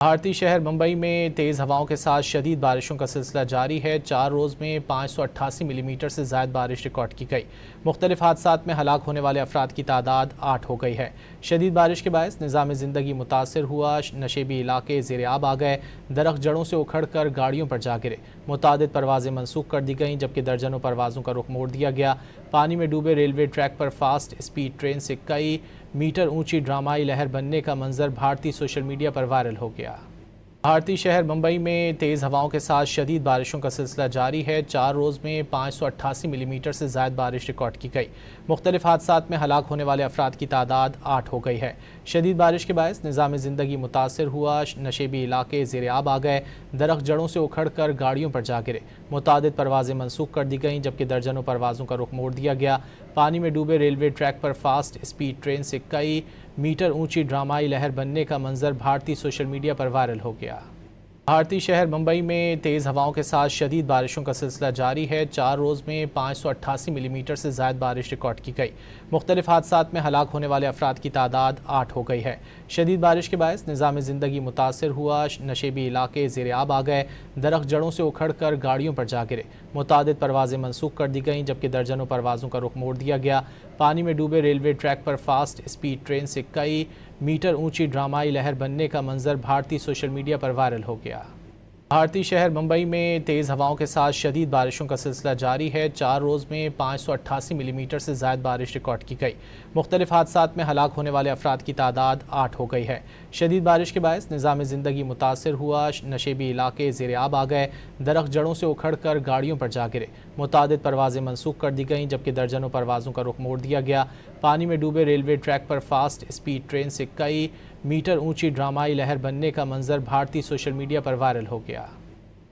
بھارتی شہر ممبئی میں تیز ہواؤں کے ساتھ شدید بارشوں کا سلسلہ جاری ہے۔ 4 روز میں 588 ملی میٹر سے زائد بارش ریکارڈ کی گئی۔ مختلف حادثات میں ہلاک ہونے والے افراد کی تعداد 8 ہو گئی ہے۔ شدید بارش کے باعث نظام زندگی متاثر ہوا، نشیبی علاقے زیر آب آ گئے، درخت جڑوں سے اکھڑ کر گاڑیوں پر جا گرے، متعدد پروازیں منسوخ کر دی گئیں جبکہ درجنوں پروازوں کا رخ موڑ دیا گیا۔ پانی میں ڈوبے ریلوے ٹریک پر فاسٹ اسپیڈ ٹرین سے کئی میٹر اونچی ڈرامائی لہر بننے کا منظر بھارتی سوشل میڈیا پر وائرل ہو گیا۔ بھارتی شہر ممبئی میں تیز ہواؤں کے ساتھ شدید بارشوں کا سلسلہ جاری ہے۔ 4 روز میں 588 ملی میٹر سے زائد بارش ریکارڈ کی گئی۔ مختلف حادثات میں ہلاک ہونے والے افراد کی تعداد 8 ہو گئی ہے۔ شدید بارش کے باعث نظام زندگی متاثر ہوا، نشیبی علاقے زیر آب آ گئے، درخت جڑوں سے اکھڑ کر گاڑیوں پر جا گرے، متعدد پروازیں منسوخ کر دی گئیں جبکہ درجنوں پروازوں کا رخ موڑ دیا گیا۔ پانی میں ڈوبے ریلوے ٹریک پر فاسٹ اسپیڈ ٹرین سے کئی میٹر اونچی ڈرامائی لہر بننے کا منظر بھارتی سوشل میڈیا پر وائرل ہو گیا۔ بھارتی شہر ممبئی میں تیز ہواؤں کے ساتھ شدید بارشوں کا سلسلہ جاری ہے۔ 4 روز میں 588 ملی میٹر سے زائد بارش ریکارڈ کی گئی۔ مختلف حادثات میں ہلاک ہونے والے افراد کی تعداد 8 ہو گئی ہے۔ شدید بارش کے باعث نظام زندگی متاثر ہوا، نشیبی علاقے زیر آب آ گئے، درخت جڑوں سے اکھڑ کر گاڑیوں پر جا گرے، متعدد پروازیں منسوخ کر دی گئیں جبکہ درجنوں پروازوں کا رخ موڑ دیا گیا۔ پانی میں ڈوبے ریلوے ٹریک پر فاسٹ اسپیڈ ٹرین سے کئی میٹر اونچی ڈرامائی لہر بننے کا منظر بھارتی سوشل میڈیا پر وائرل ہو گیا۔ بھارتی شہر ممبئی میں تیز ہواؤں کے ساتھ شدید بارشوں کا سلسلہ جاری ہے۔ 4 روز میں 588 ملی میٹر سے زائد بارش ریکارڈ کی گئی۔ مختلف حادثات میں ہلاک ہونے والے افراد کی تعداد 8 ہو گئی ہے۔ شدید بارش کے باعث نظام زندگی متاثر ہوا، نشیبی علاقے زیر آب آ گئے، درخت جڑوں سے اکھڑ کر گاڑیوں پر جا گرے، متعدد پروازیں منسوخ کر دی گئیں جبکہ درجنوں پروازوں کا رخ موڑ دیا گیا۔ پانی میں ڈوبے ریلوے ٹریک پر فاسٹ اسپیڈ ٹرین سے کئی میٹر اونچی ڈرامائی لہر بننے کا منظر بھارتی سوشل میڈیا پر وائرل ہو گیا۔